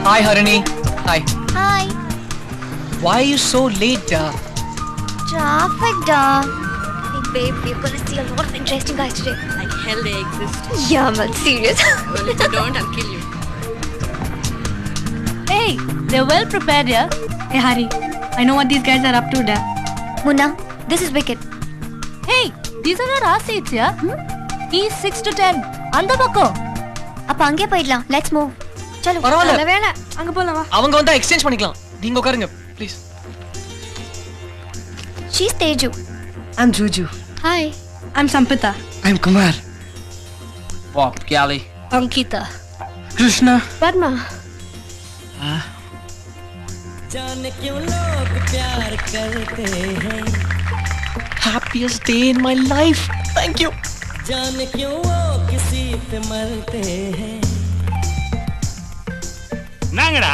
Hi, Harini. Hi. Hi. Why are you so late, da? Traffic, da. Hey, babe, we're gonna see a lot of interesting guys today. Like hell they exist. Yeah, man, serious. Well, if you don't, I'll kill you. Hey, they're well prepared, yeah? Hey, Hari, I know what these guys are up to, da. Munna, this is Wicked. Hey, these are not our seats, yeah? He's 6 to 10. அந்த பக்கம். அப்ப அங்கே போயிடலாம். Let's move. चलो. பரவாயில்ல. நல்ல வேளை. அங்க போலாம் வா. அவங்க வந்தா எக்ஸ்சேஞ்ச் பண்ணிக்கலாம். நீங்க உட்காருங்க, please. She's Teju. I'm Juju. Hi. I'm Sampita. I'm Kumar. Wow, Kyali. Ankita. Krishna. Padma. जाने क्यों लोग प्यार करते हैं, Happiest day in my life. Thank you. जाने क्यों वो किसी पे मरते हैं. நாங்கடா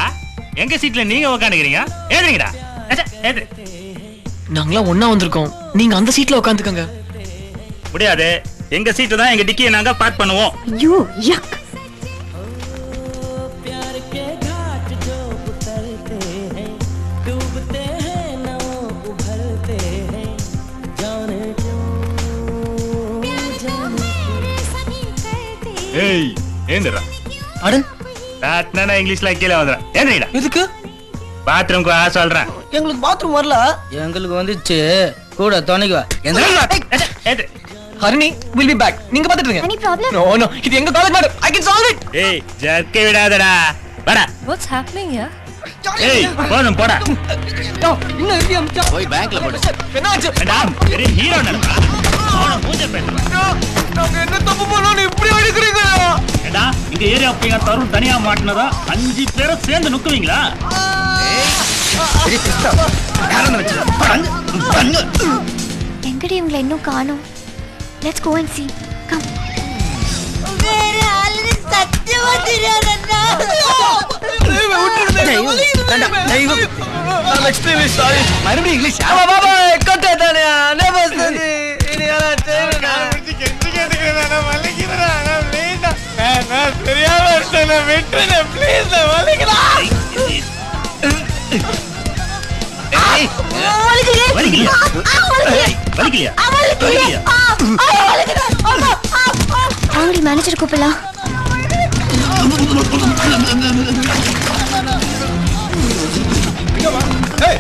எங்க சீட்ல நீங்க உட்காந்துக்கிறீங்க? ஏதுங்கடா ஏது நாங்களாம் ஒண்ணா வந்திருக்கோம். நீங்க அந்த சீட்ல உட்காந்துக்கங்க. முடியாது. எங்க சீட்டு தான் எங்க டிக்கியை நாங்க பார்க் பண்ணுவோம். You, yuck. प्यार के घाट जो उतरते हैं, डूबते हैं न वो उभरते हैं. जाने क्यों ஏய் ஏந்திரா. அட, நான் இங்கிலீஷ்ல கீழே வந்துறேன். ஏந்திரா. எதுக்கு? பாத்ரூம்க்கு வா சொல்றேன். எங்களுக்கு பாத்ரூம் வரல. எங்களுக்கு வந்துச்சு. கூட துணைக்கு வா. ஏது ஹரிணி, we'll be back. நீங்க பாத்துட்டு இருங்க. Any problem? No, இது எங்க college madam. I can solve it. ஏய் ஜர்க்கே விடாதடா. வாடா. What's happening here? ஏய் போதும் போடா. இன்னும் எப்படி அம்ச்சா? போய் பேங்க்ல போடு. என்னாச்சு? மேடம் பெரிய ஹீரோ நடா. அவன மூஞ்ச பேசு. நாங்க என்ன தப்பு பண்ணோம் இப்படி அடிக்கிறீங்க? ஏடா இங்க ஏரியா பையங்க தரும் தனியா மாட்டினதா 5 பேரை சேர்ந்து நுக்குவீங்களா? எங்கடி இவங்களை இன்னும் காணோம்? Let's go and see. Come. மறுபடியும் இங்கிலீஷ். பாபா கட்டே தானே. never study. இனி யாரா தெரியுமா? வலிக்கலையா? வலிக்கலையா? வாங்கடி மேனேஜர் கூப்பிடலாம். Hey,